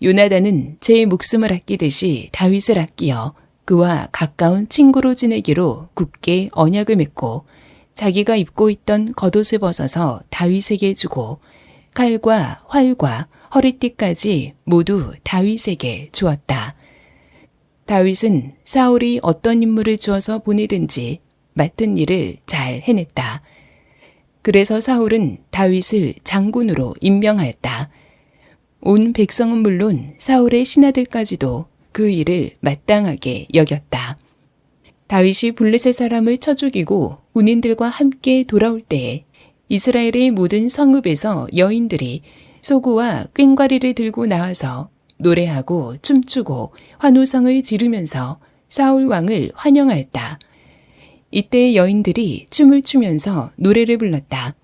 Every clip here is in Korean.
요나단은 제 목숨을 아끼듯이 다윗을 아끼어 그와 가까운 친구로 지내기로 굳게 언약을 맺고 자기가 입고 있던 겉옷을 벗어서 다윗에게 주고 칼과 활과 허리띠까지 모두 다윗에게 주었다. 다윗은 사울이 어떤 인물을 주어서 보내든지 맡은 일을 잘 해냈다. 그래서 사울은 다윗을 장군으로 임명하였다. 온 백성은 물론 사울의 신하들까지도 그 일을 마땅하게 여겼다. 다윗이 블레셋 사람을 쳐 죽이고 군인들과 함께 돌아올 때에 이스라엘의 모든 성읍에서 여인들이 소구와 꽹과리를 들고 나와서 노래하고 춤추고 환호성을 지르면서 사울 왕을 환영하였다. 이때 여인들이 춤을 추면서 노래를 불렀다.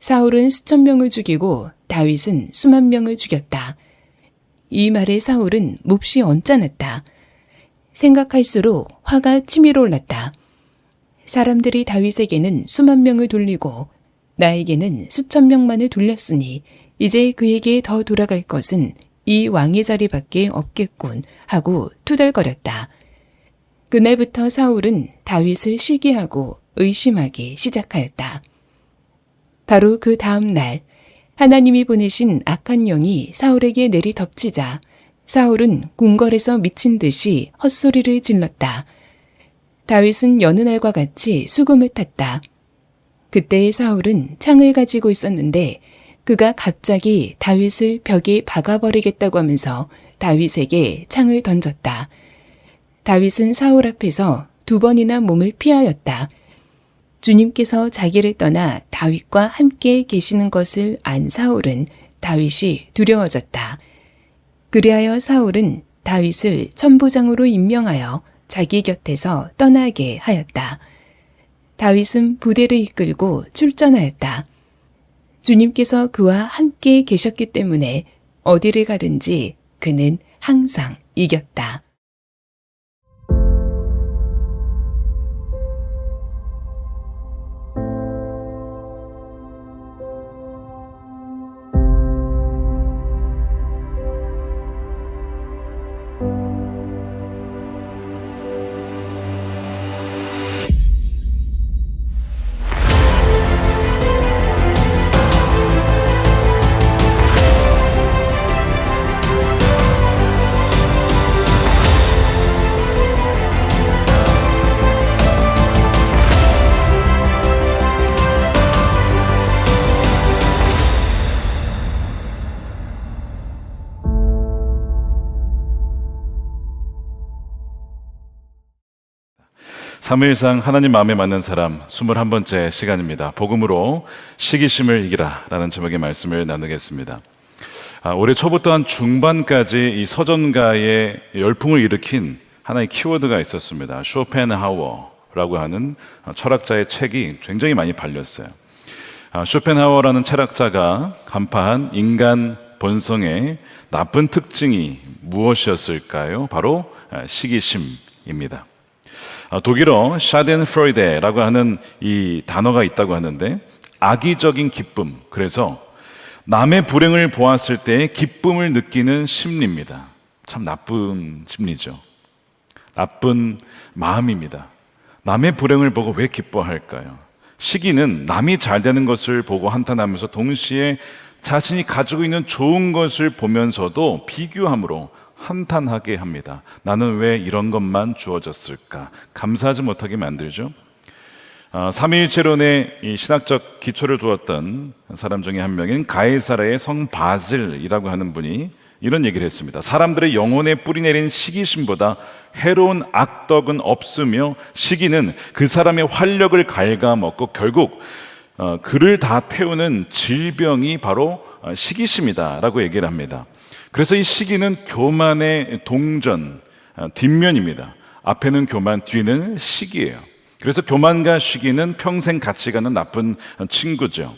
사울은 수천 명을 죽이고 다윗은 수만 명을 죽였다. 이 말에 사울은 몹시 언짢았다. 생각할수록 화가 치밀어 올랐다. 사람들이 다윗에게는 수만 명을 돌리고 나에게는 수천 명만을 돌렸으니 이제 그에게 더 돌아갈 것은 이 왕의 자리밖에 없겠군 하고 투덜거렸다. 그날부터 사울은 다윗을 시기하고 의심하기 시작하였다. 바로 그 다음 날 하나님이 보내신 악한 영이 사울에게 내리 덮치자 사울은 궁궐에서 미친 듯이 헛소리를 질렀다. 다윗은 여느 날과 같이 수금을 탔다. 그때 사울은 창을 가지고 있었는데 그가 갑자기 다윗을 벽에 박아버리겠다고 하면서 다윗에게 창을 던졌다. 다윗은 사울 앞에서 2번이나 몸을 피하였다. 주님께서 자기를 떠나 다윗과 함께 계시는 것을 안 사울은 다윗이 두려워졌다. 그리하여 사울은 다윗을 천부장으로 임명하여 자기 곁에서 떠나게 하였다. 다윗은 부대를 이끌고 출전하였다. 주님께서 그와 함께 계셨기 때문에 어디를 가든지 그는 항상 이겼다. 사무엘상 하나님 마음에 맞는 사람 21번째 시간입니다. 복음으로 시기심을 이기라 라는 제목의 말씀을 나누겠습니다. 올해 초부터 한 중반까지 이 서전가의 열풍을 일으킨 하나의 키워드가 있었습니다. 쇼펜하워라고 하는 철학자의 책이 굉장히 많이 팔렸어요. 쇼펜하워라는 철학자가 간파한 인간 본성의 나쁜 특징이 무엇이었을까요? 바로 시기심입니다. 독일어 샤덴프로이데라고 하는 이 단어가 있다고 하는데 악의적인 기쁨, 그래서 남의 불행을 보았을 때 기쁨을 느끼는 심리입니다. 참 나쁜 심리죠. 나쁜 마음입니다. 남의 불행을 보고 왜 기뻐할까요? 시기는 남이 잘 되는 것을 보고 한탄하면서 동시에 자신이 가지고 있는 좋은 것을 보면서도 비교함으로 한탄하게 합니다. 나는 왜 이런 것만 주어졌을까? 감사하지 못하게 만들죠. 삼위일체론의 이 신학적 기초를 두었던 사람 중에 한 명인 가이사라의 성 바질이라고 하는 분이 이런 얘기를 했습니다. 사람들의 영혼에 뿌리내린 시기심보다 해로운 악덕은 없으며 시기는 그 사람의 활력을 갉아먹고 결국 그를 다 태우는 질병이 바로 시기심이다 라고 얘기를 합니다. 그래서 이 시기는 교만의 동전, 뒷면입니다. 앞에는 교만, 뒤는 시기예요. 그래서 교만과 시기는 평생 같이 가는 나쁜 친구죠.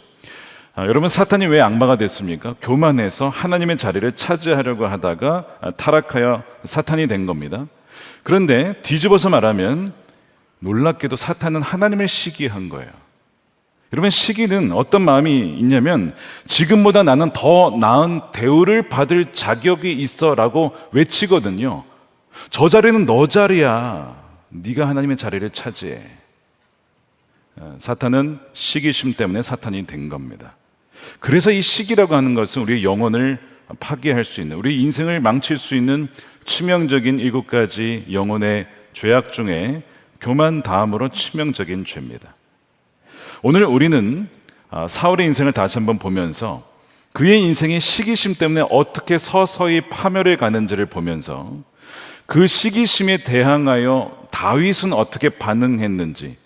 여러분, 사탄이 왜 악마가 됐습니까? 교만해서 하나님의 자리를 차지하려고 하다가 타락하여 사탄이 된 겁니다. 그런데 뒤집어서 말하면 놀랍게도 사탄은 하나님을 시기한 거예요. 그러면 시기는 어떤 마음이 있냐면 지금보다 나는 더 나은 대우를 받을 자격이 있어라고 외치거든요. 저 자리는 너 자리야. 네가 하나님의 자리를 차지해. 사탄은 시기심 때문에 사탄이 된 겁니다. 그래서 이 시기라고 하는 것은 우리의 영혼을 파괴할 수 있는, 우리 인생을 망칠 수 있는 치명적인 7가지 영혼의 죄악 중에 교만 다음으로 치명적인 죄입니다. 오늘 우리는 사울의 인생을 다시 한번 보면서 그의 인생이 시기심 때문에 어떻게 서서히 파멸해 가는지를 보면서 그 시기심에 대항하여 다윗은 어떻게 반응했는지,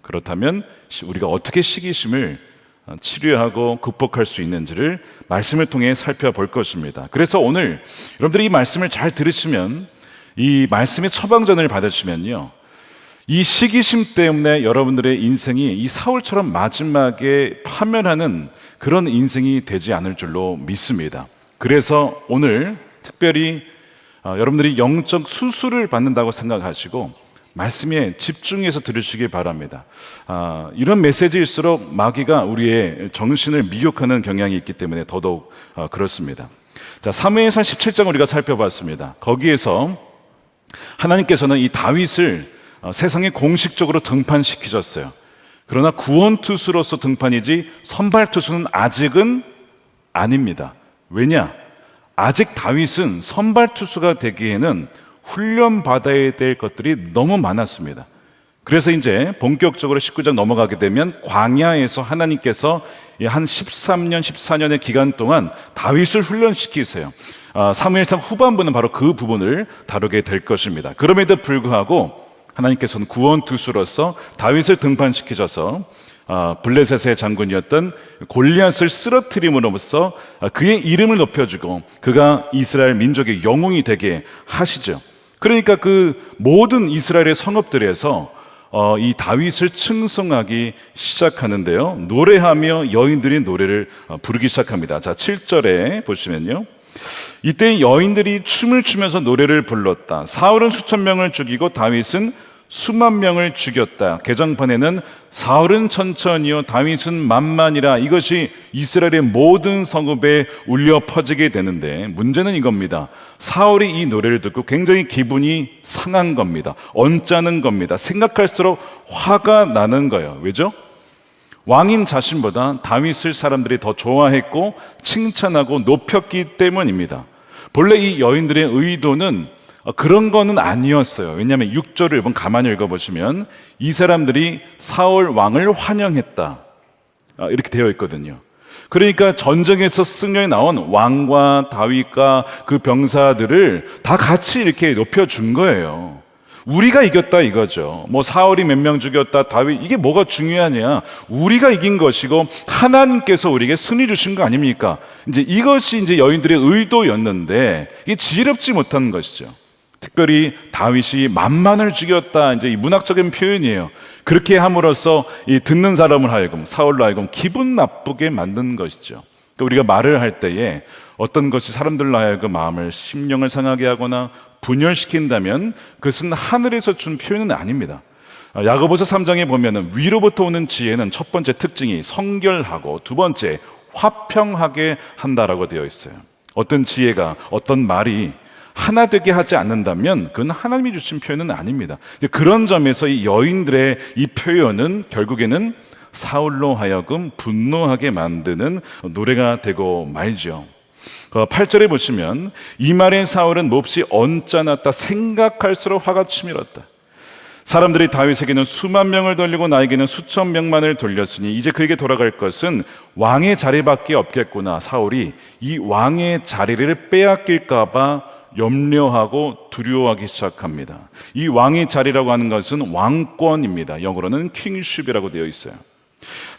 그렇다면 우리가 어떻게 시기심을 치료하고 극복할 수 있는지를 말씀을 통해 살펴볼 것입니다. 그래서 오늘 여러분들이 이 말씀을 잘 들으시면, 이 말씀의 처방전을 받으시면요, 이 시기심 때문에 여러분들의 인생이 이 사울처럼 마지막에 파멸하는 그런 인생이 되지 않을 줄로 믿습니다. 그래서 오늘 특별히 여러분들이 영적 수술을 받는다고 생각하시고 말씀에 집중해서 들으시기 바랍니다. 이런 메시지일수록 마귀가 우리의 정신을 미혹하는 경향이 있기 때문에 더더욱 그렇습니다. 자, 사무엘상 17장 우리가 살펴봤습니다. 거기에서 하나님께서는 이 다윗을 세상에 공식적으로 등판시키셨어요. 그러나 구원투수로서 등판이지 선발투수는 아직은 아닙니다. 왜냐? 아직 다윗은 선발투수가 되기에는 훈련받아야 될 것들이 너무 많았습니다. 그래서 이제 본격적으로 19장 넘어가게 되면 광야에서 하나님께서 한 13년, 14년의 기간 동안 다윗을 훈련시키세요. 사무엘상 후반부는 바로 그 부분을 다루게 될 것입니다. 그럼에도 불구하고 하나님께서는 구원투수로서 다윗을 등판시키셔서 블레셋의 장군이었던 골리앗을 쓰러뜨림으로써 그의 이름을 높여주고 그가 이스라엘 민족의 영웅이 되게 하시죠. 그러니까 그 모든 이스라엘의 성읍들에서 이 다윗을 칭송하기 시작하는데요, 노래하며 여인들이 노래를 부르기 시작합니다. 자, 7절에 보시면요, 이때 여인들이 춤을 추면서 노래를 불렀다. 사울은 수천 명을 죽이고 다윗은 수만 명을 죽였다. 개정판에는 사울은 천천히요 다윗은 만만이라, 이것이 이스라엘의 모든 성읍에 울려 퍼지게 되는데, 문제는 이겁니다. 사울이 이 노래를 듣고 굉장히 기분이 상한 겁니다. 언짢은 겁니다. 생각할수록 화가 나는 거예요. 왜죠? 왕인 자신보다 다윗을 사람들이 더 좋아했고 칭찬하고 높였기 때문입니다. 본래 이 여인들의 의도는 그런 거는 아니었어요. 왜냐하면 6절을 한번 가만히 읽어보시면 이 사람들이 사울 왕을 환영했다, 이렇게 되어 있거든요. 그러니까 전쟁에서 승리에 나온 왕과 다윗과 그 병사들을 다 같이 이렇게 높여준 거예요. 우리가 이겼다 이거죠. 뭐 사울이 몇 명 죽였다, 다윗, 이게 뭐가 중요하냐? 우리가 이긴 것이고 하나님께서 우리에게 승리 주신 거 아닙니까? 이제 이것이 이제 여인들의 의도였는데 이게 지혜롭지 못한 것이죠. 특별히 다윗이 만만을 죽였다, 이제 이 문학적인 표현이에요. 그렇게 함으로써 이 듣는 사람을 하여금, 사울로 하여금 기분 나쁘게 만든 것이죠. 그러니까 우리가 말을 할 때에 어떤 것이 사람들로 하여금 마음을, 심령을 상하게 하거나 분열시킨다면 그것은 하늘에서 준 표현은 아닙니다. 야고보서 3장에 보면은 위로부터 오는 지혜는 첫 번째 특징이 성결하고 두 번째 화평하게 한다라고 되어 있어요. 어떤 지혜가, 어떤 말이 하나 되게 하지 않는다면 그건 하나님이 주신 표현은 아닙니다. 그런 점에서 이 여인들의 이 표현은 결국에는 사울로 하여금 분노하게 만드는 노래가 되고 말죠. 8절에 보시면 이 말에 사울은 몹시 언짢았다. 생각할수록 화가 치밀었다. 사람들이 다윗에게는 수만 명을 돌리고 나에게는 수천 명만을 돌렸으니 이제 그에게 돌아갈 것은 왕의 자리밖에 없겠구나. 사울이 이 왕의 자리를 빼앗길까 봐 염려하고 두려워하기 시작합니다. 이 왕의 자리라고 하는 것은 왕권입니다. 영어로는 킹쉽이라고 되어 있어요.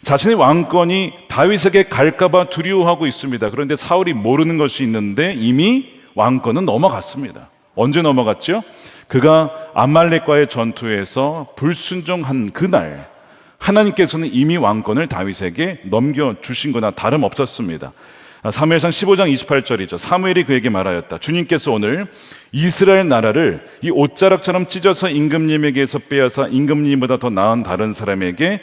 자신의 왕권이 다윗에게 갈까봐 두려워하고 있습니다. 그런데 사울이 모르는 것이 있는데 이미 왕권은 넘어갔습니다. 언제 넘어갔죠? 그가 아말렉과의 전투에서 불순종한 그날 하나님께서는 이미 왕권을 다윗에게 넘겨주신 거나 다름없었습니다. 사무엘상 15장 28절이죠. 사무엘이 그에게 말하였다. 주님께서 오늘 이스라엘 나라를 이 옷자락처럼 찢어서 임금님에게서 빼앗아 임금님보다 더 나은 다른 사람에게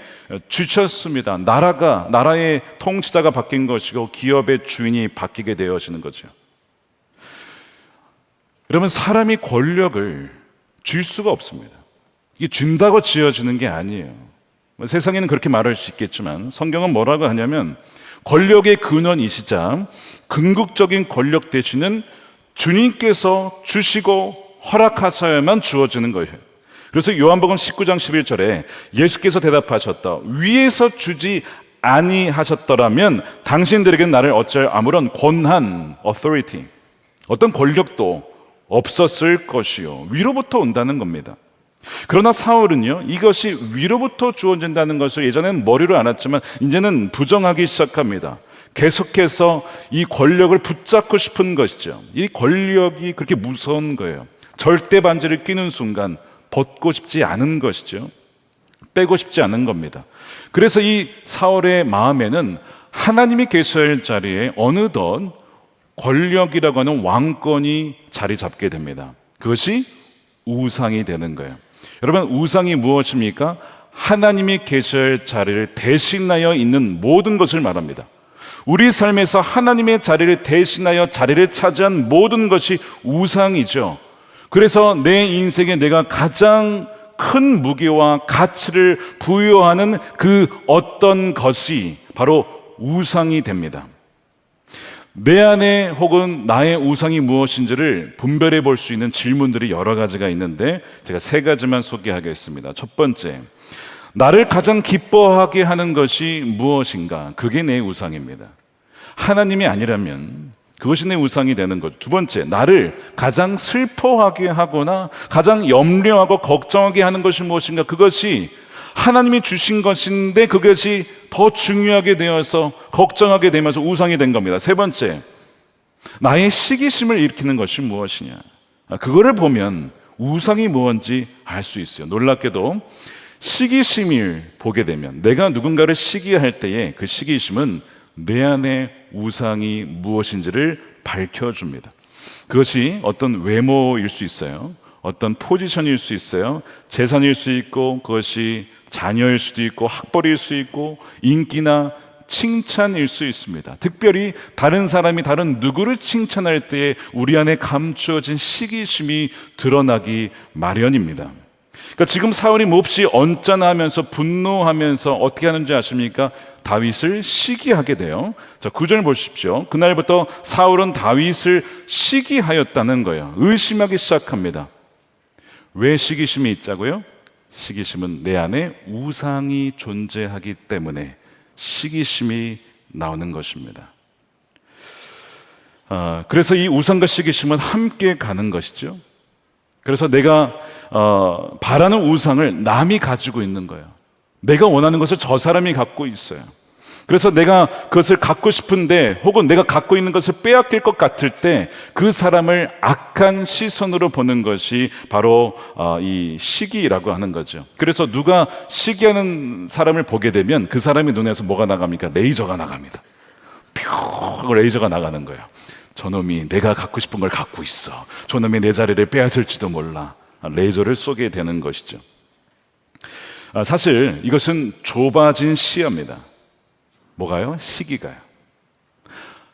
주셨습니다. 나라의 통치자가 바뀐 것이고 기업의 주인이 바뀌게 되어지는 거죠. 여러분, 사람이 권력을 줄 수가 없습니다. 이게 준다고 지어지는 게 아니에요. 세상에는 그렇게 말할 수 있겠지만 성경은 뭐라고 하냐면 권력의 근원이시자 궁극적인 권력 대신은 주님께서 주시고 허락하셔야만 주어지는 거예요. 그래서 요한복음 19장 11절에 예수께서 대답하셨다. 위에서 주지 아니하셨더라면 당신들에게는 나를 어쩔 아무런 권한, authority, 어떤 권력도 없었을 것이요. 위로부터 온다는 겁니다. 그러나 사울은요, 이것이 위로부터 주어진다는 것을 예전에는 머리로 알았지만 이제는 부정하기 시작합니다. 계속해서 이 권력을 붙잡고 싶은 것이죠. 이 권력이 그렇게 무서운 거예요. 절대 반지를 끼는 순간 벗고 싶지 않은 것이죠. 빼고 싶지 않은 겁니다. 그래서 이 사울의 마음에는 하나님이 계셔야 할 자리에 어느덧 권력이라고 하는 왕권이 자리 잡게 됩니다. 그것이 우상이 되는 거예요. 여러분, 우상이 무엇입니까? 하나님이 계셔야 할 자리를 대신하여 있는 모든 것을 말합니다. 우리 삶에서 하나님의 자리를 대신하여 자리를 차지한 모든 것이 우상이죠. 그래서 내 인생에 내가 가장 큰 무게와 가치를 부여하는 그 어떤 것이 바로 우상이 됩니다. 내 안에 혹은 나의 우상이 무엇인지를 분별해 볼 수 있는 질문들이 여러 가지가 있는데 제가 세 가지만 소개하겠습니다. 첫 번째, 나를 가장 기뻐하게 하는 것이 무엇인가? 그게 내 우상입니다. 하나님이 아니라면 그것이 내 우상이 되는 거죠. 두 번째, 나를 가장 슬퍼하게 하거나 가장 염려하고 걱정하게 하는 것이 무엇인가? 그것이 하나님이 주신 것인데 그것이 더 중요하게 되어서 걱정하게 되면서 우상이 된 겁니다. 세 번째, 나의 시기심을 일으키는 것이 무엇이냐? 그거를 보면 우상이 무엇인지 알 수 있어요. 놀랍게도 시기심을 보게 되면 내가 누군가를 시기할 때에 그 시기심은 내 안에 우상이 무엇인지를 밝혀줍니다. 그것이 어떤 외모일 수 있어요. 어떤 포지션일 수 있어요. 재산일 수 있고 그것이 자녀일 수도 있고 학벌일 수 있고 인기나 칭찬일 수 있습니다. 특별히 다른 사람이 다른 누구를 칭찬할 때에 우리 안에 감추어진 시기심이 드러나기 마련입니다. 그러니까 지금 사울이 몹시 언짢아하면서 분노하면서 어떻게 하는지 아십니까? 다윗을 시기하게 돼요. 자, 9절 보십시오. 그날부터 사울은 다윗을 시기하였다는 거예요. 의심하기 시작합니다. 왜 시기심이 있자고요? 시기심은 내 안에 우상이 존재하기 때문에 시기심이 나오는 것입니다. 그래서 이 우상과 시기심은 함께 가는 것이죠. 그래서 내가 바라는 우상을 남이 가지고 있는 거예요. 내가 원하는 것을 저 사람이 갖고 있어요. 그래서 내가 그것을 갖고 싶은데 혹은 내가 갖고 있는 것을 빼앗길 것 같을 때 그 사람을 악한 시선으로 보는 것이 바로 이 시기라고 하는 거죠. 그래서 누가 시기하는 사람을 보게 되면 그 사람의 눈에서 뭐가 나갑니까? 레이저가 나갑니다. 퓨 하고 레이저가 나가는 거예요. 저놈이 내가 갖고 싶은 걸 갖고 있어. 저놈이 내 자리를 빼앗을지도 몰라. 레이저를 쏘게 되는 것이죠. 사실 이것은 좁아진 시야입니다. 뭐가요? 시기가요.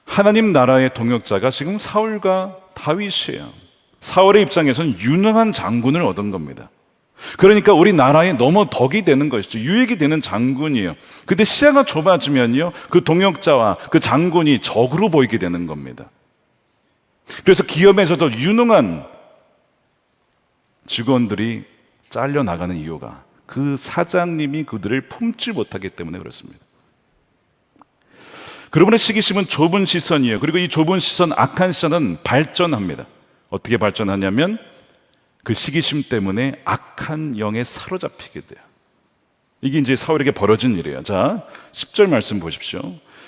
하나님 나라의 동역자가 지금 사울과 다윗이에요. 사울의 입장에서는 유능한 장군을 얻은 겁니다. 그러니까 우리 나라에 너무 덕이 되는 것이죠. 유익이 되는 장군이에요. 근데 시야가 좁아지면요, 그 동역자와 그 장군이 적으로 보이게 되는 겁니다. 그래서 기업에서도 유능한 직원들이 잘려나가는 이유가 그 사장님이 그들을 품지 못하기 때문에 그렇습니다. 그러므로 시기심은 좁은 시선이에요. 그리고 이 좁은 시선, 악한 시선은 발전합니다. 어떻게 발전하냐면 그 시기심 때문에 악한 영에 사로잡히게 돼요. 이게 이제 사울에게 벌어진 일이에요. 자, 10절 말씀 보십시오.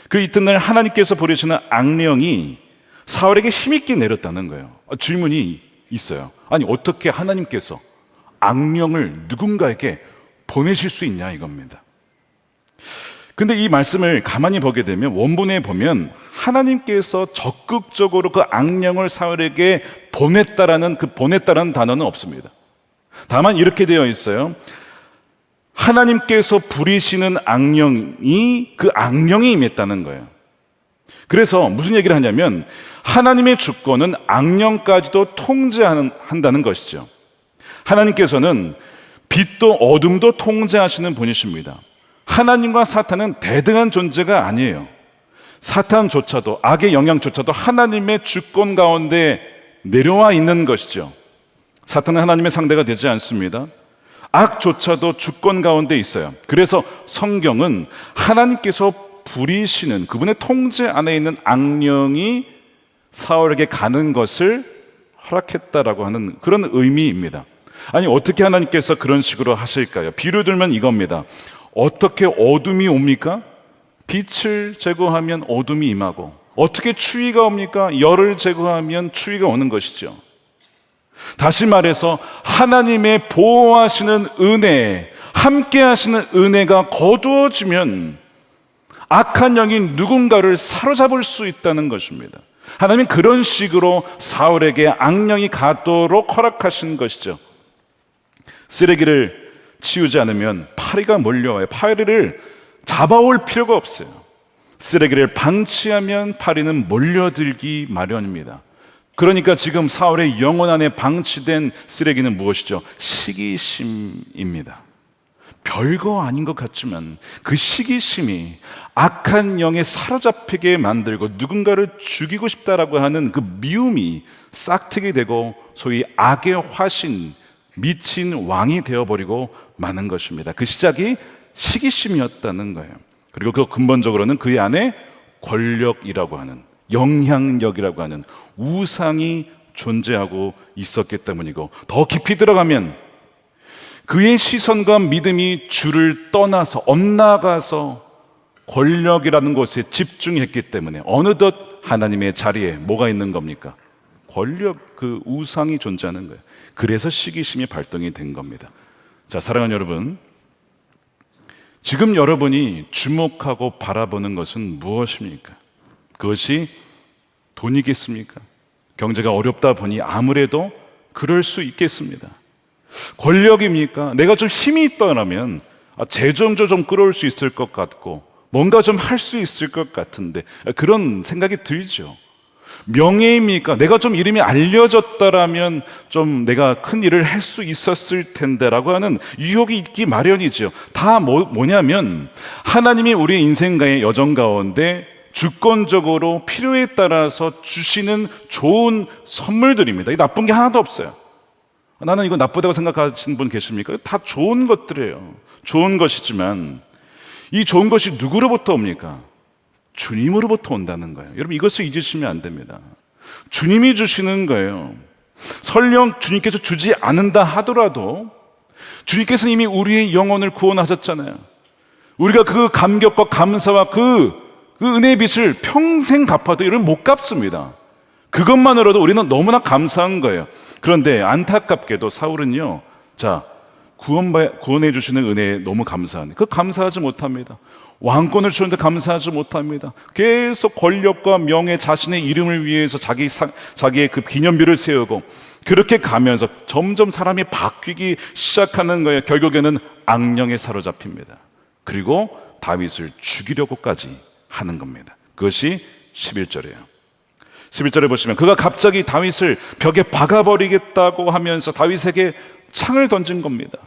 그 이튿날 하나님께서 보내시는 악령이 사울에게 힘있게 내렸다는 거예요. 질문이 있어요. 아니, 어떻게 하나님께서 악령을 누군가에게 보내실 수 있냐 이겁니다. 근데 이 말씀을 가만히 보게 되면 원문에 보면 하나님께서 적극적으로 그 악령을 사울에게 보냈다라는 그 보냈다라는 단어는 없습니다. 다만 이렇게 되어 있어요. 하나님께서 부리시는 악령이 그 악령이 임했다는 거예요. 그래서 무슨 얘기를 하냐면 하나님의 주권은 악령까지도 통제한다는 것이죠. 하나님께서는 빛도 어둠도 통제하시는 분이십니다. 하나님과 사탄은 대등한 존재가 아니에요. 사탄조차도, 악의 영향조차도 하나님의 주권 가운데 내려와 있는 것이죠. 사탄은 하나님의 상대가 되지 않습니다. 악조차도 주권 가운데 있어요. 그래서 성경은 하나님께서 부리시는 그분의 통제 안에 있는 악령이 사울에게 가는 것을 허락했다라고 하는 그런 의미입니다. 아니, 어떻게 하나님께서 그런 식으로 하실까요? 비유 들면 이겁니다. 어떻게 어둠이 옵니까? 빛을 제거하면 어둠이 임하고, 어떻게 추위가 옵니까? 열을 제거하면 추위가 오는 것이죠. 다시 말해서 하나님의 보호하시는 은혜, 함께 하시는 은혜가 거두어지면 악한 영이 누군가를 사로잡을 수 있다는 것입니다. 하나님은 그런 식으로 사울에게 악령이 가도록 허락하신 것이죠. 쓰레기를 치우지 않으면 파리가 몰려와요. 파리를 잡아올 필요가 없어요. 쓰레기를 방치하면 파리는 몰려들기 마련입니다. 그러니까 지금 사울의 영혼 안에 방치된 쓰레기는 무엇이죠? 시기심입니다. 별거 아닌 것 같지만 그 시기심이 악한 영에 사로잡히게 만들고 누군가를 죽이고 싶다라고 하는 그 미움이 싹트게 되고 소위 악의 화신, 미친 왕이 되어버리고 마는 것입니다. 그 시작이 시기심이었다는 거예요. 그리고 그 근본적으로는 그의 안에 권력이라고 하는, 영향력이라고 하는 우상이 존재하고 있었기 때문이고, 더 깊이 들어가면 그의 시선과 믿음이 주를 떠나서 엇나가서 권력이라는 곳에 집중했기 때문에 어느덧 하나님의 자리에 뭐가 있는 겁니까? 권력, 그 우상이 존재하는 거예요. 그래서 시기심이 발동이 된 겁니다. 자, 사랑하는 여러분, 지금 여러분이 주목하고 바라보는 것은 무엇입니까? 그것이 돈이겠습니까? 경제가 어렵다 보니 아무래도 그럴 수 있겠습니다. 권력입니까? 내가 좀 힘이 있더라면 재정조 좀 끌어올 수 있을 것 같고 뭔가 좀 할 수 있을 것 같은데, 그런 생각이 들죠. 명예입니까? 내가 좀 이름이 알려졌더라면 좀 내가 큰 일을 할 수 있었을 텐데 라고 하는 유혹이 있기 마련이죠. 다 뭐냐면 하나님이 우리 인생과의 여정 가운데 주권적으로 필요에 따라서 주시는 좋은 선물들입니다. 나쁜 게 하나도 없어요. 나는 이거 나쁘다고 생각하시는 분 계십니까? 다 좋은 것들이에요. 좋은 것이지만 이 좋은 것이 누구로부터 옵니까? 주님으로부터 온다는 거예요. 여러분, 이것을 잊으시면 안 됩니다. 주님이 주시는 거예요. 설령 주님께서 주지 않는다 하더라도 주님께서는 이미 우리의 영혼을 구원하셨잖아요. 우리가 그 감격과 감사와 그 은혜의 빚을 평생 갚아도 이를 못 갚습니다. 그것만으로도 우리는 너무나 감사한 거예요. 그런데 안타깝게도 사울은요, 자, 구원해 주시는 은혜에 너무 감사한데 그 감사하지 못합니다. 왕권을 주는데 감사하지 못합니다. 계속 권력과 명예, 자신의 이름을 위해서 자기의 그 기념비를 세우고 그렇게 가면서 점점 사람이 바뀌기 시작하는 거예요. 결국에는 악령에 사로잡힙니다. 그리고 다윗을 죽이려고까지 하는 겁니다. 그것이 11절이에요. 11절에 보시면 그가 갑자기 다윗을 벽에 박아버리겠다고 하면서 다윗에게 창을 던진 겁니다.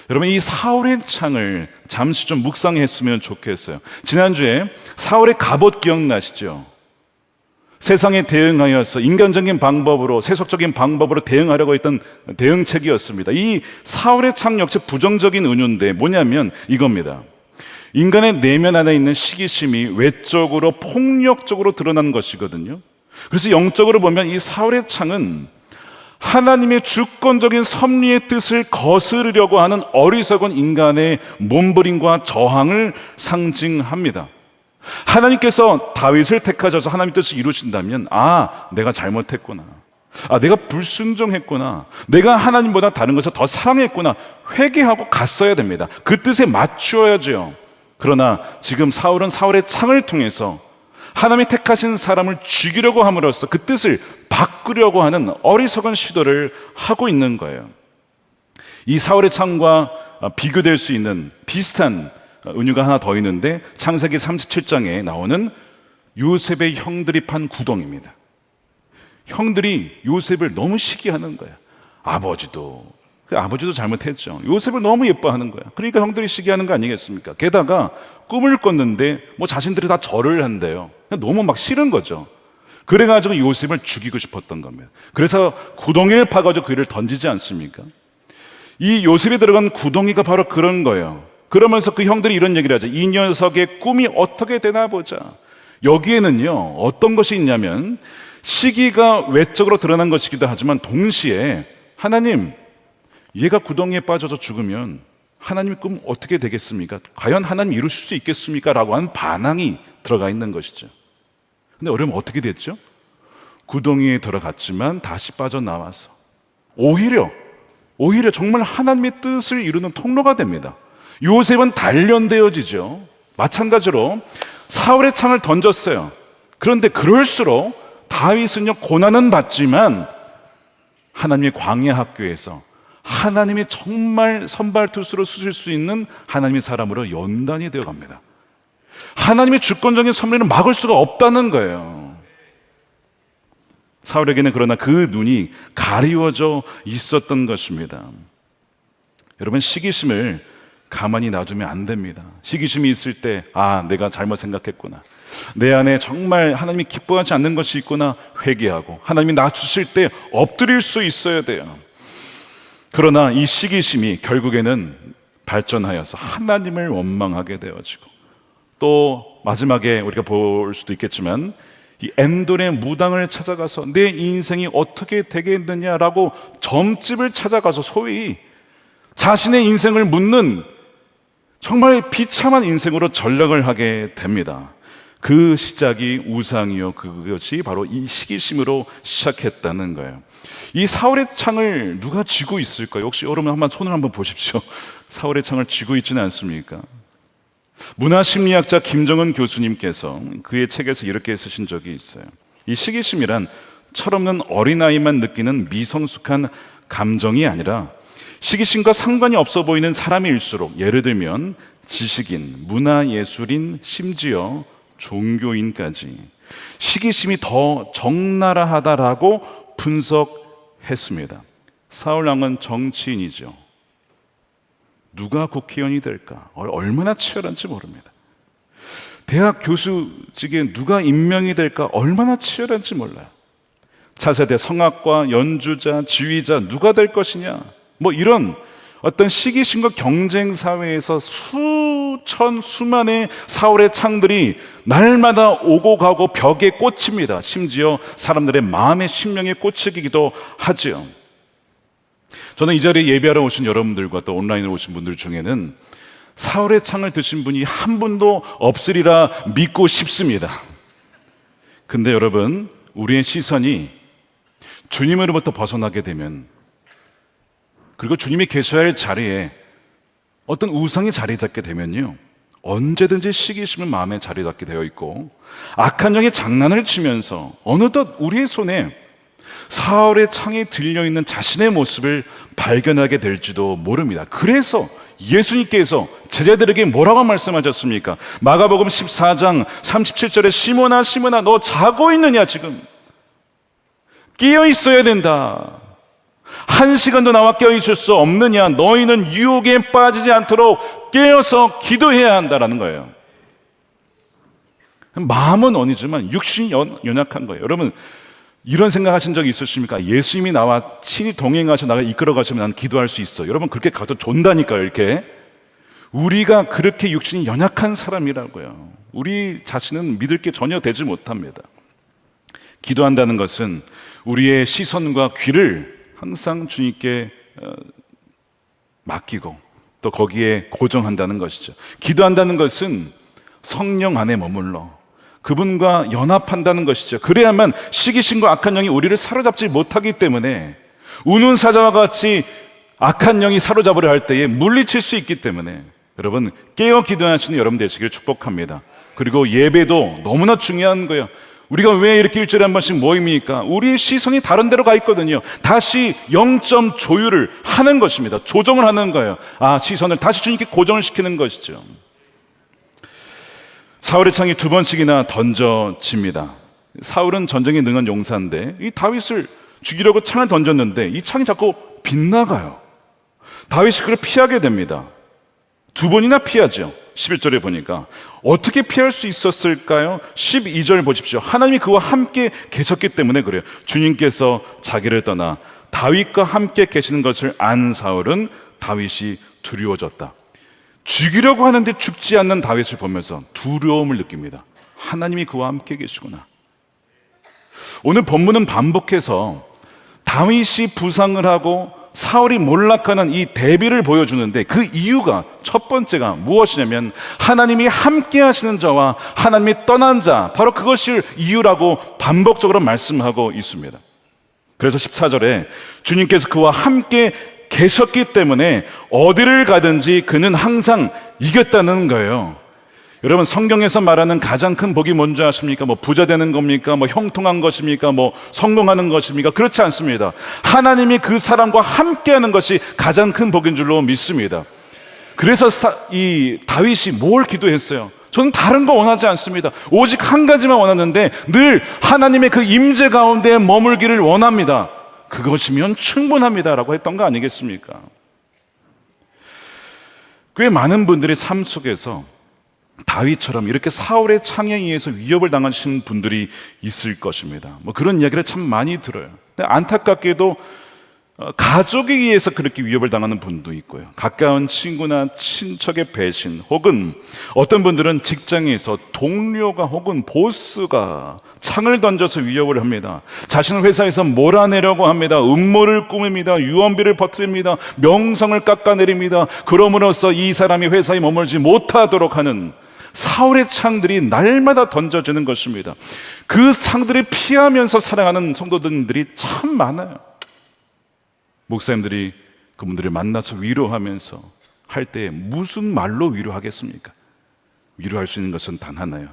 여러분, 이 사울의 창을 잠시 좀 묵상했으면 좋겠어요. 지난주에 사울의 갑옷 기억나시죠? 세상에 대응하여서 인간적인 방법으로, 세속적인 방법으로 대응하려고 했던 대응책이었습니다. 이 사울의 창 역시 부정적인 은유인데 뭐냐면 이겁니다. 인간의 내면 안에 있는 시기심이 외적으로 폭력적으로 드러나는 것이거든요. 그래서 영적으로 보면 이 사울의 창은 하나님의 주권적인 섭리의 뜻을 거스르려고 하는 어리석은 인간의 몸부림과 저항을 상징합니다. 하나님께서 다윗을 택하셔서 하나님의 뜻을 이루신다면, 내가 잘못했구나, 내가 불순종했구나, 내가 하나님보다 다른 것을 더 사랑했구나, 회개하고 갔어야 됩니다. 그 뜻에 맞추어야죠. 그러나 지금 사울은 사울의 창을 통해서 하나님이 택하신 사람을 죽이려고 함으로써 그 뜻을 바꾸려고 하는 어리석은 시도를 하고 있는 거예요. 이 사울의 창과 비교될 수 있는 비슷한 은유가 하나 더 있는데 창세기 37장에 나오는 요셉의 형들이 판 구덩입니다. 형들이 요셉을 너무 시기하는 거야. 아버지도 잘못했죠. 요셉을 너무 예뻐하는 거야. 그러니까 형들이 시기하는 거 아니겠습니까? 게다가 꿈을 꿨는데 자신들이 다 절을 한대요. 너무 막 싫은 거죠. 그래가지고 요셉을 죽이고 싶었던 겁니다. 그래서 구덩이를 파가지고 그를 던지지 않습니까? 이 요셉이 들어간 구덩이가 바로 그런 거예요. 그러면서 그 형들이 이런 얘기를 하죠. 이 녀석의 꿈이 어떻게 되나 보자. 여기에는요, 어떤 것이 있냐면 시기가 외적으로 드러난 것이기도 하지만 동시에 하나님, 얘가 구덩이에 빠져서 죽으면 하나님의 꿈 어떻게 되겠습니까? 과연 하나님 이루실 수 있겠습니까? 라고 하는 반항이 들어가 있는 것이죠. 근데 어려면 어떻게 됐죠? 구덩이에 들어갔지만 다시 빠져나와서 오히려 정말 하나님의 뜻을 이루는 통로가 됩니다. 요셉은 단련되어지죠. 마찬가지로 사울의 창을 던졌어요. 그런데 그럴수록 다윗은요, 고난은 받지만 하나님의 광야 학교에서 하나님이 정말 선발투수로 쓰실 수 있는 하나님의 사람으로 연단이 되어 갑니다. 하나님의 주권적인 섭리를 막을 수가 없다는 거예요. 사울에게는 그러나 그 눈이 가리워져 있었던 것입니다. 여러분, 시기심을 가만히 놔두면 안 됩니다. 시기심이 있을 때, 내가 잘못 생각했구나, 내 안에 정말 하나님이 기뻐하지 않는 것이 있구나 회개하고 하나님이 나 주실 때 엎드릴 수 있어야 돼요. 그러나 이 시기심이 결국에는 발전하여서 하나님을 원망하게 되어지고, 또 마지막에 우리가 볼 수도 있겠지만 이 엔돌의 무당을 찾아가서 내 인생이 어떻게 되겠느냐라고 점집을 찾아가서 소위 자신의 인생을 묻는 정말 비참한 인생으로 전락을 하게 됩니다. 그 시작이 우상이요, 그것이 바로 이 시기심으로 시작했다는 거예요. 이 사울의 창을 누가 쥐고 있을까요? 혹시 여러분 한번 손을 한번 보십시오. 사울의 창을 쥐고 있지는 않습니까? 문화심리학자 김정은 교수님께서 그의 책에서 이렇게 쓰신 적이 있어요. 이 시기심이란 철없는 어린아이만 느끼는 미성숙한 감정이 아니라 시기심과 상관이 없어 보이는 사람일수록, 예를 들면 지식인, 문화예술인, 심지어 종교인까지 시기심이 더 적나라하다라고 분석했습니다. 사울 왕은 정치인이죠. 누가 국회의원이 될까? 얼마나 치열한지 모릅니다. 대학 교수직에 누가 임명이 될까? 얼마나 치열한지 몰라요. 차세대 성악가, 연주자, 지휘자 누가 될 것이냐? 이런 어떤 시기심과 경쟁 사회에서 수만의 사울의 창들이 날마다 오고 가고 벽에 꽂힙니다. 심지어 사람들의 마음의 심령에 꽂히기도 하죠. 저는 이 자리에 예배하러 오신 여러분들과 또 온라인으로 오신 분들 중에는 사울의 창을 드신 분이 한 분도 없으리라 믿고 싶습니다. 근데 여러분, 우리의 시선이 주님으로부터 벗어나게 되면, 그리고 주님이 계셔야 할 자리에 어떤 우상이 자리 잡게 되면요, 언제든지 시기심은 마음에 자리 잡게 되어 있고, 악한 영이 장난을 치면서 어느덧 우리의 손에 사울의 창에 들려있는 자신의 모습을 발견하게 될지도 모릅니다. 그래서 예수님께서 제자들에게 뭐라고 말씀하셨습니까? 마가복음 14장 37절에 시몬아 시몬아, 너 자고 있느냐? 지금 깨어 있어야 된다. 한 시간도 나와 깨어 있을 수 없느냐? 너희는 유혹에 빠지지 않도록 깨어서 기도해야 한다라는 거예요. 마음은 언이지만 육신이 연약한 거예요. 여러분, 이런 생각하신 적이 있으십니까? 예수님이 나와 친히 동행하셔 나를 이끌어 가시면 난 기도할 수 있어. 여러분, 그렇게 가도 존다니까요. 이렇게 우리가 그렇게 육신이 연약한 사람이라고요. 우리 자신은 믿을 게 전혀 되지 못합니다. 기도한다는 것은 우리의 시선과 귀를 항상 주님께 맡기고 또 거기에 고정한다는 것이죠. 기도한다는 것은 성령 안에 머물러 그분과 연합한다는 것이죠. 그래야만 시기심과 악한 영이 우리를 사로잡지 못하기 때문에, 우는 사자와 같이 악한 영이 사로잡으려 할 때에 물리칠 수 있기 때문에, 여러분, 깨어 기도하시는 여러분 되시길 축복합니다. 그리고 예배도 너무나 중요한 거예요. 우리가 왜 이렇게 일주일에 한 번씩 모입니까? 우리의 시선이 다른 데로 가 있거든요. 다시 0점 조율을 하는 것입니다. 조정을 하는 거예요. 시선을 다시 주님께 고정을 시키는 것이죠. 사울의 창이 2번씩이나 던져집니다. 사울은 전쟁에 능한 용사인데 이 다윗을 죽이려고 창을 던졌는데 이 창이 자꾸 빗나가요. 다윗이 그걸 피하게 됩니다. 2번이나 피하죠. 11절에 보니까 어떻게 피할 수 있었을까요? 12절 보십시오. 하나님이 그와 함께 계셨기 때문에 그래요. 주님께서 자기를 떠나 다윗과 함께 계시는 것을 안 사울은 다윗이 두려워졌다. 죽이려고 하는데 죽지 않는 다윗을 보면서 두려움을 느낍니다. 하나님이 그와 함께 계시구나. 오늘 본문은 반복해서 다윗이 부상을 하고 사울이 몰락하는 이 대비를 보여주는데 그 이유가 첫 번째가 무엇이냐면 하나님이 함께 하시는 자와 하나님이 떠난 자, 바로 그것이 이유라고 반복적으로 말씀하고 있습니다. 그래서 14절에 주님께서 그와 함께 계셨기 때문에 어디를 가든지 그는 항상 이겼다는 거예요. 여러분, 성경에서 말하는 가장 큰 복이 뭔지 아십니까? 부자 되는 겁니까? 형통한 것입니까? 성공하는 것입니까? 그렇지 않습니다. 하나님이 그 사람과 함께하는 것이 가장 큰 복인 줄로 믿습니다. 그래서 이 다윗이 뭘 기도했어요? 저는 다른 거 원하지 않습니다. 오직 한 가지만 원하는데 늘 하나님의 그 임재 가운데 머물기를 원합니다. 그것이면 충분합니다라고 했던 거 아니겠습니까? 꽤 많은 분들의 삶 속에서 다윗처럼 이렇게 사울의 창에 의해서 위협을 당하신 분들이 있을 것입니다. 그런 이야기를 참 많이 들어요. 근데 안타깝게도 가족에 의해서 그렇게 위협을 당하는 분도 있고요. 가까운 친구나 친척의 배신, 혹은 어떤 분들은 직장에서 동료가 혹은 보스가 창을 던져서 위협을 합니다. 자신을 회사에서 몰아내려고 합니다. 음모를 꾸밉니다. 유언비를 퍼뜨립니다. 명성을 깎아내립니다. 그럼으로써 이 사람이 회사에 머물지 못하도록 하는 사울의 창들이 날마다 던져지는 것입니다. 그 창들을 피하면서 살아가는 성도들이 참 많아요. 목사님들이 그분들을 만나서 위로하면서 할 때 무슨 말로 위로하겠습니까? 위로할 수 있는 것은 단 하나예요.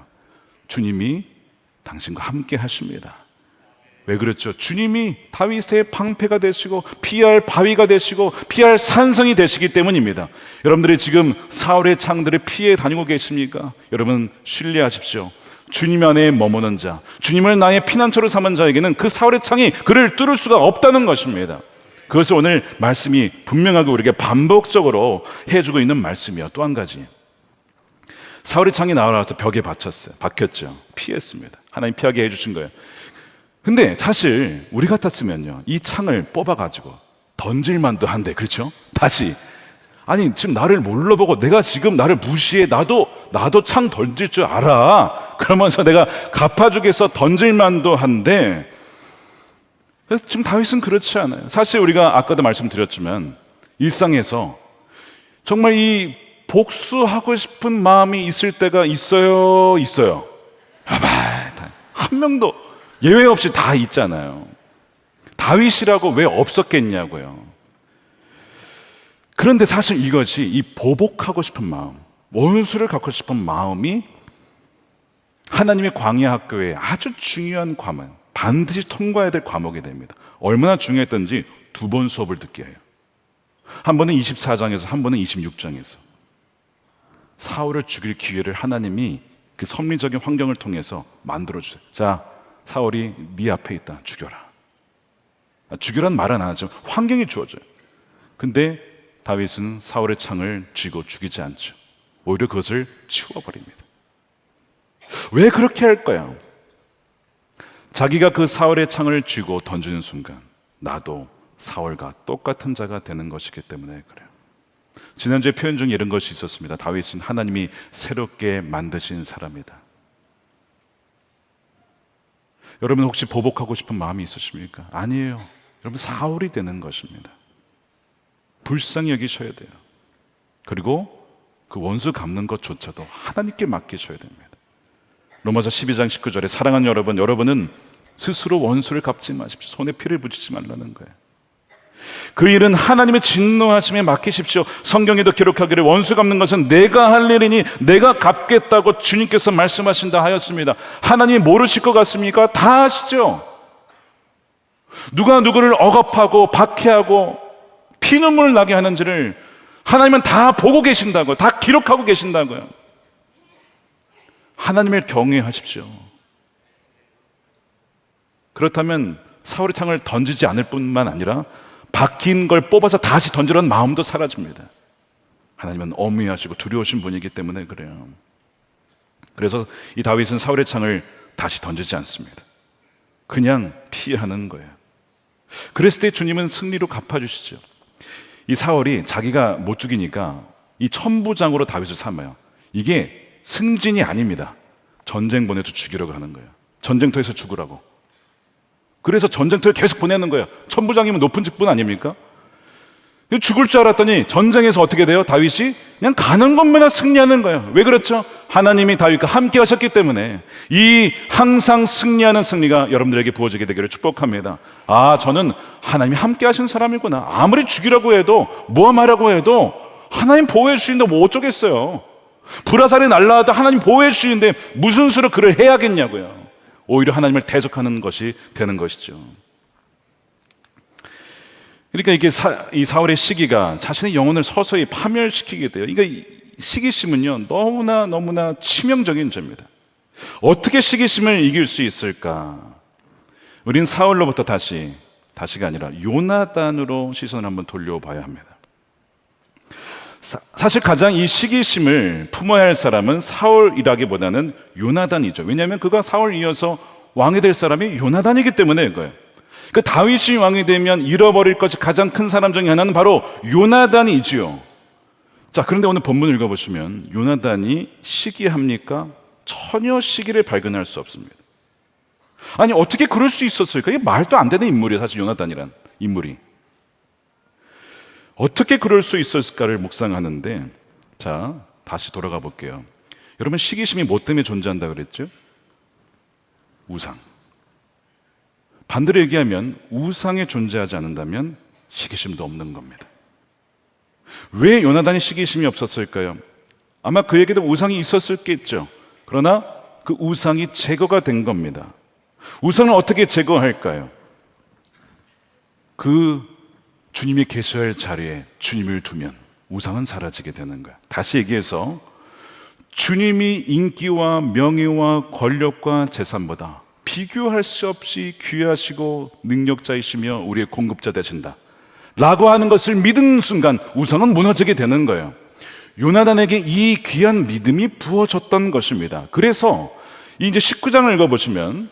주님이 당신과 함께 하십니다. 왜 그렇죠? 주님이 다윗의 방패가 되시고 피할 바위가 되시고 피할 산성이 되시기 때문입니다. 여러분들이 지금 사울의 창들을 피해 다니고 계십니까? 여러분, 신뢰하십시오. 주님 안에 머무는 자, 주님을 나의 피난처로 삼은 자에게는 그 사울의 창이 그를 뚫을 수가 없다는 것입니다. 그것을 오늘 말씀이 분명하게 우리에게 반복적으로 해주고 있는 말씀이에요. 또 한 가지, 사울의 창이 나와서 벽에 박혔죠. 피했습니다. 하나님 피하게 해주신 거예요. 근데 사실 우리 같았으면요, 이 창을 뽑아가지고 던질만도 한데, 그렇죠? 다시, 아니 지금 나를 몰라보고 내가 지금 나를 무시해, 나도 창 던질 줄 알아, 그러면서 내가 갚아주겠어, 던질만도 한데, 지금 다윗은 그렇지 않아요. 사실 우리가 아까도 말씀드렸지만 일상에서 정말 이 복수하고 싶은 마음이 있을 때가 있어요. 한 명도 예외 없이 다 있잖아요. 다윗이라고 왜 없었겠냐고요. 그런데 사실 이것이, 이 보복하고 싶은 마음, 원수를 갖고 싶은 마음이 하나님의 광야 학교의 아주 중요한 과목, 반드시 통과해야 될 과목이 됩니다. 얼마나 중요했던지 2번 수업을 듣게 해요. 한 번은 24장에서, 한 번은 26장에서. 사울을 죽일 기회를 하나님이 그 섭리적인 환경을 통해서 만들어주세요. 자, 사울이 네 앞에 있다, 죽여라. 죽여란 말은 안 하죠. 환경이 주어져요. 근데 다윗은 사울의 창을 쥐고 죽이지 않죠. 오히려 그것을 치워버립니다. 왜 그렇게 할까요? 자기가 그 사울의 창을 쥐고 던지는 순간 나도 사울과 똑같은 자가 되는 것이기 때문에 그래요. 지난주에 표현 중에 이런 것이 있었습니다. 다윗은 하나님이 새롭게 만드신 사람이다. 여러분, 혹시 보복하고 싶은 마음이 있으십니까? 아니에요. 여러분, 사울이 되는 것입니다. 불쌍히 여기셔야 돼요. 그리고 그 원수 갚는 것조차도 하나님께 맡기셔야 됩니다. 로마서 12장 19절에 사랑하는 여러분, 여러분은 스스로 원수를 갚지 마십시오. 손에 피를 묻히지 말라는 거예요. 그 일은 하나님의 진노하심에 맡기십시오. 성경에도 기록하기를 원수 갚는 것은 내가 할 일이니 내가 갚겠다고 주님께서 말씀하신다 하였습니다. 하나님이 모르실 것 같습니까? 다 아시죠? 누가 누구를 억압하고 박해하고 피눈물 나게 하는지를 하나님은 다 보고 계신다고요. 다 기록하고 계신다고요. 하나님을 경외하십시오. 그렇다면 사울의 창을 던지지 않을 뿐만 아니라 박힌 걸 뽑아서 다시 던지려는 마음도 사라집니다. 하나님은 엄위하시고 두려우신 분이기 때문에 그래요. 그래서 이 다윗은 사울의 창을 다시 던지지 않습니다. 그냥 피하는 거예요. 그랬을 때 주님은 승리로 갚아주시죠. 이 사울이 자기가 못 죽이니까 이 천부장으로 다윗을 삼아요. 이게 승진이 아닙니다. 전쟁 보내서 죽이려고 하는 거예요. 전쟁터에서 죽으라고. 그래서 전쟁터에 계속 보내는 거예요. 천부장이면 높은 직분 아닙니까? 죽을 줄 알았더니 전쟁에서 어떻게 돼요? 다윗이 그냥 가는 것마다 승리하는 거예요. 왜 그렇죠? 하나님이 다윗과 함께 하셨기 때문에 이 항상 승리하는 승리가 여러분들에게 부어지게 되기를 축복합니다. 아, 저는 하나님이 함께 하신 사람이구나. 아무리 죽이라고 해도 모함하라고 해도 하나님 보호해 주시는데 뭐 어쩌겠어요. 불화살이 날라와도 하나님 보호해 주시는데 무슨 수로 그를 해야겠냐고요. 오히려 하나님을 대적하는 것이 되는 것이죠. 그러니까 이게 이 사울의 시기가 자신의 영혼을 서서히 파멸시키게 돼요. 이게 시기심은요, 너무나 치명적인 죄입니다. 어떻게 시기심을 이길 수 있을까? 우린 사울로부터 다시가 아니라 요나단으로 시선을 한번 돌려봐야 합니다. 사실 가장 이 시기심을 품어야 할 사람은 사울이라기보다는 요나단이죠. 왜냐하면 그가 사울 이어서 왕이 될 사람이 요나단이기 때문에 그거예요. 그 다윗이 왕이 되면 잃어버릴 것이 가장 큰 사람 중에 하나는 바로 요나단이지요. 자, 그런데 오늘 본문 읽어보시면 요나단이 시기합니까? 전혀 시기를 발견할 수 없습니다. 아니, 어떻게 그럴 수 있었을까? 이게 말도 안 되는 인물이에요. 사실 요나단이란 인물이. 어떻게 그럴 수 있었을까를 묵상하는데, 자, 다시 돌아가 볼게요. 여러분, 시기심이 뭐 때문에 존재한다 그랬죠? 우상. 반대로 얘기하면 우상이 존재하지 않는다면 시기심도 없는 겁니다. 왜 요나단이 시기심이 없었을까요? 아마 그에게도 우상이 있었겠죠. 그러나 그 우상이 제거가 된 겁니다. 우상을 어떻게 제거할까요? 그 주님이 계셔야 할 자리에 주님을 두면 우상은 사라지게 되는 거야. 다시 얘기해서 주님이 인기와 명예와 권력과 재산보다 비교할 수 없이 귀하시고 능력자이시며 우리의 공급자 되신다 라고 하는 것을 믿은 순간 우상은 무너지게 되는 거예요. 요나단에게 이 귀한 믿음이 부어졌던 것입니다. 그래서 이제 19장을 읽어보시면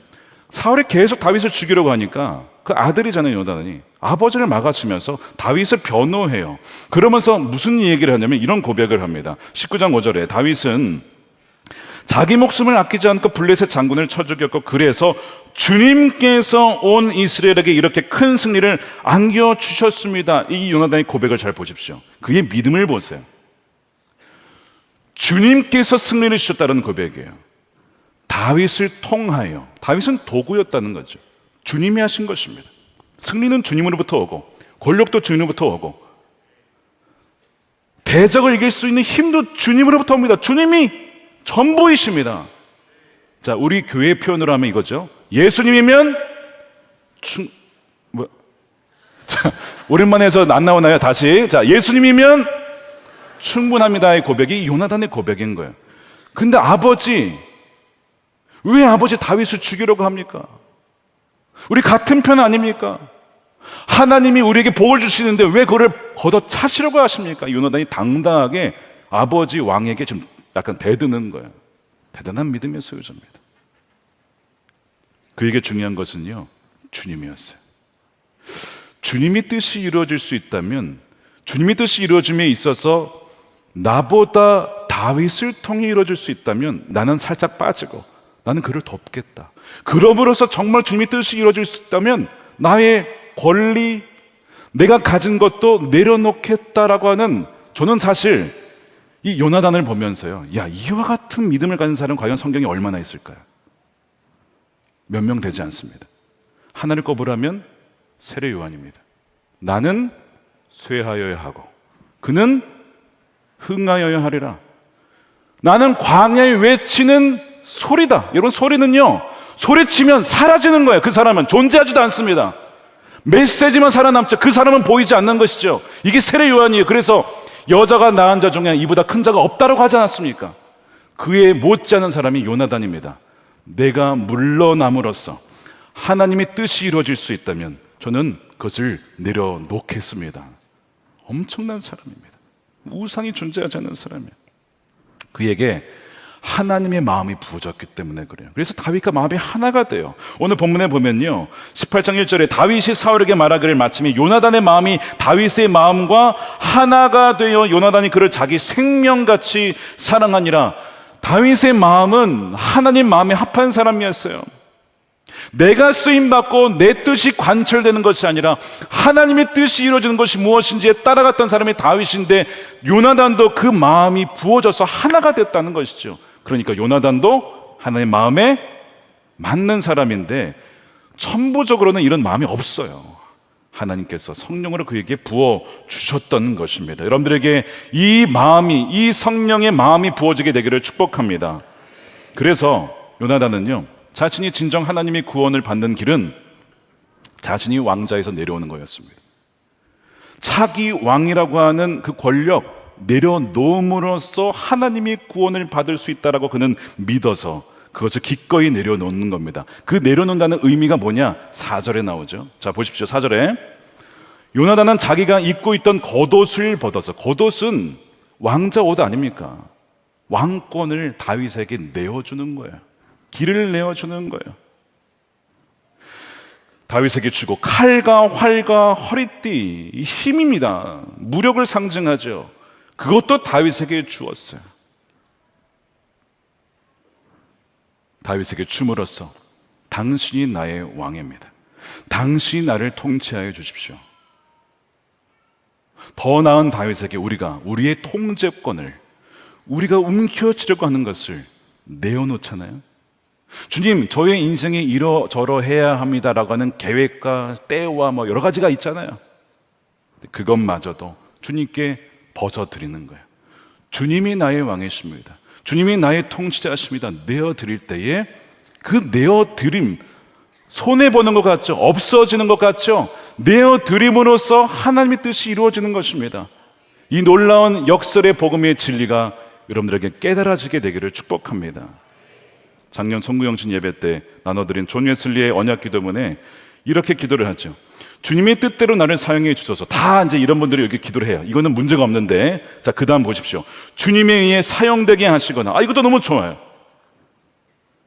사울이 계속 다윗을 죽이려고 하니까 그 아들이잖아요, 요나단이. 아버지를 막아주면서 다윗을 변호해요. 그러면서 무슨 얘기를 하냐면 이런 고백을 합니다. 19장 5절에 다윗은 자기 목숨을 아끼지 않고 블레셋 장군을 쳐 죽였고 그래서 주님께서 온 이스라엘에게 이렇게 큰 승리를 안겨주셨습니다. 이 요나단의 고백을 잘 보십시오. 그의 믿음을 보세요. 주님께서 승리를 주셨다는 고백이에요. 다윗을 통하여, 다윗은 도구였다는 거죠. 주님이 하신 것입니다. 승리는 주님으로부터 오고 권력도 주님으로부터 오고 대적을 이길 수 있는 힘도 주님으로부터 옵니다. 주님이 전부이십니다. 자, 우리 교회 표현으로 하면 이거죠. 예수님이면 자, 오랜만에 해서 안 나오나요? 다시. 자, 예수님이면 충분합니다의 고백이 요나단의 고백인 거예요. 근데 왜 아버지 다윗을 죽이려고 합니까? 우리 같은 편 아닙니까? 하나님이 우리에게 복을 주시는데 왜 그걸 걷어차시려고 하십니까? 요나단이 당당하게 아버지 왕에게 좀 약간 대드는 거예요. 대단한 믿음의 소유자입니다. 그에게 중요한 것은요, 주님이었어요. 주님의 뜻이 이루어질 수 있다면, 주님의 뜻이 이루어짐에 있어서 나보다 다윗을 통해 이루어질 수 있다면 나는 살짝 빠지고 나는 그를 돕겠다. 그럼으로써 정말 주님의 뜻이 이루어질 수 있다면 나의 권리, 내가 가진 것도 내려놓겠다라고 하는, 저는 사실 이 요나단을 보면서요, 야, 이와 같은 믿음을 가진 사람은 과연 성경에 얼마나 있을까요? 몇 명 되지 않습니다. 하나를 꼽으라면 세례 요한입니다. 나는 쇠하여야 하고 그는 흥하여야 하리라. 나는 광야에 외치는 소리다. 여러분, 소리는요, 소리치면 사라지는 거예요. 그 사람은 존재하지도 않습니다. 메시지만 살아남죠. 그 사람은 보이지 않는 것이죠. 이게 세례 요한이에요. 그래서 여자가 낳은 자 중에 이보다 큰 자가 없다라고 하지 않았습니까? 그에 못지않은 사람이 요나단입니다. 내가 물러남으로써 하나님의 뜻이 이루어질 수 있다면 저는 그것을 내려놓겠습니다. 엄청난 사람입니다. 우상이 존재하지 않는 사람이에요. 그에게 하나님의 마음이 부어졌기 때문에 그래요. 그래서 다윗과 마음이 하나가 돼요. 오늘 본문에 보면요, 18장 1절에 다윗이 사울에게 말하기를 마침에 요나단의 마음이 다윗의 마음과 하나가 되어 요나단이 그를 자기 생명같이 사랑하니라. 다윗의 마음은 하나님 마음에 합한 사람이었어요. 내가 쓰임받고 내 뜻이 관철되는 것이 아니라 하나님의 뜻이 이루어지는 것이 무엇인지에 따라갔던 사람이 다윗인데, 요나단도 그 마음이 부어져서 하나가 됐다는 것이죠. 그러니까 요나단도 하나님의 마음에 맞는 사람인데 천부적으로는 이런 마음이 없어요. 하나님께서 성령으로 그에게 부어주셨던 것입니다. 여러분들에게 이 마음이, 이 성령의 마음이 부어지게 되기를 축복합니다. 그래서 요나단은요, 자신이 진정 하나님의 구원을 받는 길은 자신이 왕자에서 내려오는 거였습니다. 차기 왕이라고 하는 그 권력 내려놓음으로써 하나님의 구원을 받을 수 있다라고 그는 믿어서 그것을 기꺼이 내려놓는 겁니다. 그 내려놓는다는 의미가 뭐냐? 4절에 나오죠. 자, 보십시오. 4절에 요나단은 자기가 입고 있던 겉옷을 벗어서, 겉옷은 왕자 옷 아닙니까? 왕권을 다윗에게 내어주는 거예요. 길을 내어주는 거예요. 다윗에게 주고, 칼과 활과 허리띠, 이 힘입니다. 무력을 상징하죠. 그것도 다윗에게 주었어요. 다윗에게 줌으로써 당신이 나의 왕입니다. 당신이 나를 통치하여 주십시오. 더 나은 다윗에게 우리가 우리의 통제권을 우리가 움켜쥐려고 하는 것을 내어놓잖아요. 주님, 저의 인생이 이러저러해야 합니다라고 하는 계획과 때와 뭐 여러 가지가 있잖아요. 그것마저도 주님께 벗어드리는 거예요. 주님이 나의 왕이십니다. 주님이 나의 통치자십니다. 내어드릴 때에 그 내어드림, 손해보는 것 같죠? 없어지는 것 같죠? 내어드림으로써 하나님의 뜻이 이루어지는 것입니다. 이 놀라운 역설의 복음의 진리가 여러분들에게 깨달아지게 되기를 축복합니다. 작년 송구영신 예배 때 나눠드린 존 웨슬리의 언약 기도문에 이렇게 기도를 하죠. 주님의 뜻대로 나를 사용해 주셔서. 다 이제 이런 분들이 여기 기도를 해요. 이거는 문제가 없는데, 자, 그 다음 보십시오. 주님에 의해 사용되게 하시거나. 이것도 너무 좋아요.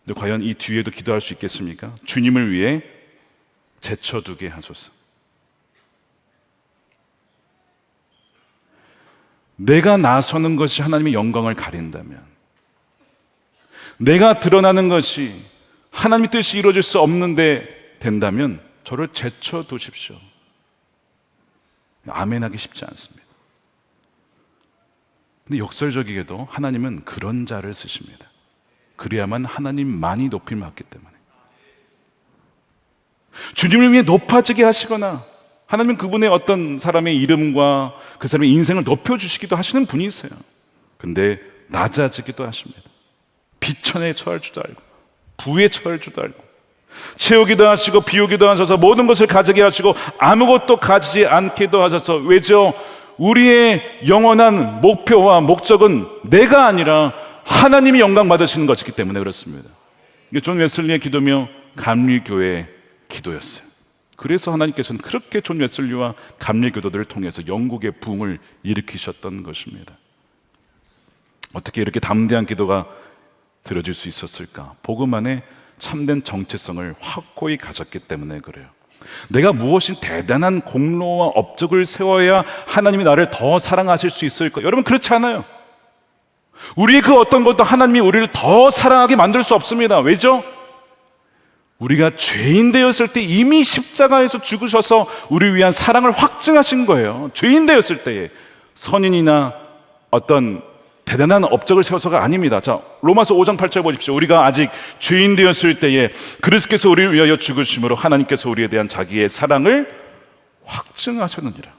근데 과연 이 뒤에도 기도할 수 있겠습니까? 주님을 위해 제쳐두게 하소서. 내가 나서는 것이 하나님의 영광을 가린다면, 내가 드러나는 것이 하나님의 뜻이 이루어질 수 없는데 된다면 저를 제쳐두십시오. 아멘하기 쉽지 않습니다. 근데 역설적이게도 하나님은 그런 자를 쓰십니다. 그래야만 하나님만이 높임을 받기 때문에. 주님을 위해 높아지게 하시거나, 하나님은 그분의 어떤 사람의 이름과 그 사람의 인생을 높여주시기도 하시는 분이세요. 근데 낮아지기도 하십니다. 비천에 처할 줄도 알고 부에 처할 줄도 알고 채우기도 하시고 비우기도 하셔서 모든 것을 가지게 하시고 아무것도 가지지 않게도 하셔서, 왜죠? 우리의 영원한 목표와 목적은 내가 아니라 하나님이 영광 받으시는 것이기 때문에 그렇습니다. 이게 존 웨슬리의 기도며 감리교회의 기도였어요. 그래서 하나님께서는 그렇게 존 웨슬리와 감리교도들을 통해서 영국의 부흥을 일으키셨던 것입니다. 어떻게 이렇게 담대한 기도가 들어질 수 있었을까? 복음 안에 참된 정체성을 확고히 가졌기 때문에 그래요. 내가 무엇이 대단한 공로와 업적을 세워야 하나님이 나를 더 사랑하실 수 있을까? 여러분, 그렇지 않아요. 우리의 그 어떤 것도 하나님이 우리를 더 사랑하게 만들 수 없습니다. 왜죠? 우리가 죄인 되었을 때 이미 십자가에서 죽으셔서 우리를 위한 사랑을 확증하신 거예요. 죄인 되었을 때에. 선인이나 어떤 대단한 업적을 세워서가 아닙니다. 자, 로마서 5장 8절 보십시오. 우리가 아직 죄인 되었을 때에 그리스도께서 우리를 위하여 죽으심으로 하나님께서 우리에 대한 자기의 사랑을 확증하셨느니라.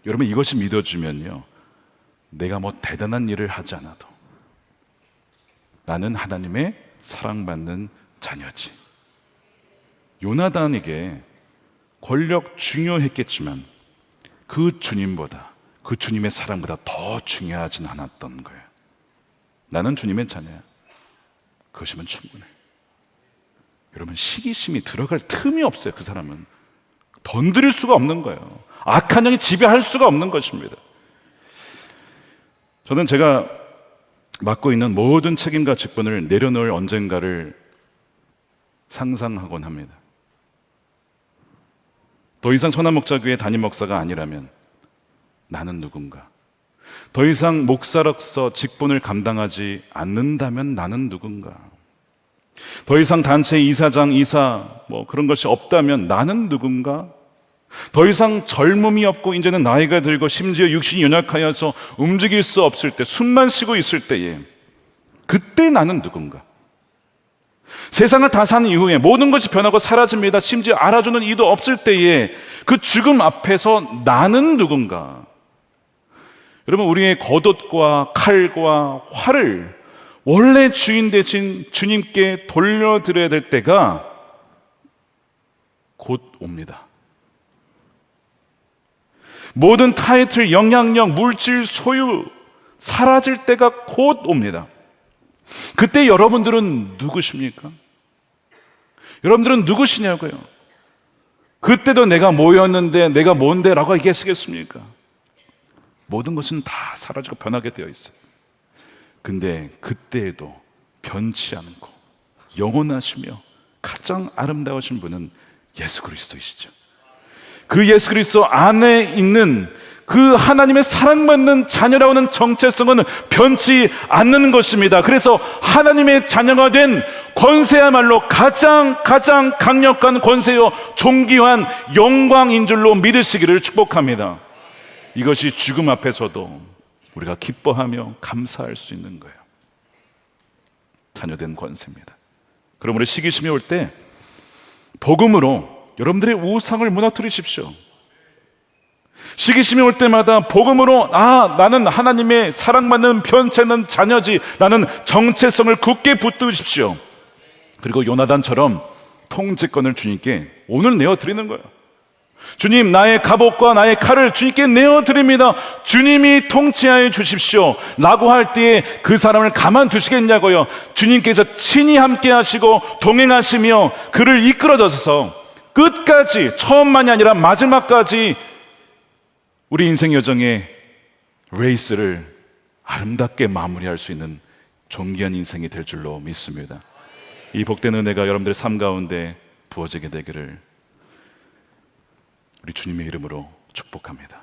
여러분, 이것이 믿어지면요, 내가 뭐 대단한 일을 하지 않아도 나는 하나님의 사랑받는 자녀지. 요나단에게 권력 중요했겠지만 그 주님보다, 그 주님의 사랑보다 더 중요하진 않았던 거예요. 나는 주님의 자녀야. 그것이면 충분해. 여러분, 시기심이 들어갈 틈이 없어요. 그 사람은 건드릴 수가 없는 거예요. 악한 영이 지배할 수가 없는 것입니다. 저는 제가 맡고 있는 모든 책임과 직분을 내려놓을 언젠가를 상상하곤 합니다. 더 이상 선한목자교회 담임 목사가 아니라면 나는 누군가? 더 이상 목사로서 직분을 감당하지 않는다면 나는 누군가? 더 이상 단체 이사장, 이사 그런 것이 없다면 나는 누군가? 더 이상 젊음이 없고 이제는 나이가 들고 심지어 육신이 연약하여서 움직일 수 없을 때, 숨만 쉬고 있을 때에 그때 나는 누군가? 세상을 다 산 이후에 모든 것이 변하고 사라집니다. 심지어 알아주는 이도 없을 때에 그 죽음 앞에서 나는 누군가? 여러분, 우리의 겉옷과 칼과 활을 원래 주인 되신 주님께 돌려드려야 될 때가 곧 옵니다. 모든 타이틀, 영향력, 물질, 소유 사라질 때가 곧 옵니다. 그때 여러분들은 누구십니까? 여러분들은 누구시냐고요? 그때도 내가 뭐였는데, 내가 뭔데 라고 얘기하시겠습니까? 모든 것은 다 사라지고 변하게 되어 있어요. 근데 그때에도 변치 않고 영원하시며 가장 아름다우신 분은 예수 그리스도이시죠. 그 예수 그리스도 안에 있는 그 하나님의 사랑받는 자녀라고 하는 정체성은 변치 않는 것입니다. 그래서 하나님의 자녀가 된 권세야말로 가장 강력한 권세요 존귀한 영광인 줄로 믿으시기를 축복합니다. 이것이 죽음 앞에서도 우리가 기뻐하며 감사할 수 있는 거예요. 자녀된 권세입니다. 그럼 우리 시기심이 올 때 복음으로 여러분들의 우상을 무너뜨리십시오. 시기심이 올 때마다 복음으로 나는 하나님의 사랑받는 변치않는 자녀지 라는 정체성을 굳게 붙드십시오. 그리고 요나단처럼 통제권을 주님께 오늘 내어드리는 거예요. 주님, 나의 갑옷과 나의 칼을 주님께 내어드립니다. 주님이 통치하여 주십시오 라고 할 때에 그 사람을 가만두시겠냐고요. 주님께서 친히 함께 하시고 동행하시며 그를 이끌어줘서 끝까지, 처음만이 아니라 마지막까지 우리 인생 여정의 레이스를 아름답게 마무리할 수 있는 존귀한 인생이 될 줄로 믿습니다. 이 복된 은혜가 여러분들의 삶 가운데 부어지게 되기를 우리 주님의 이름으로 축복합니다.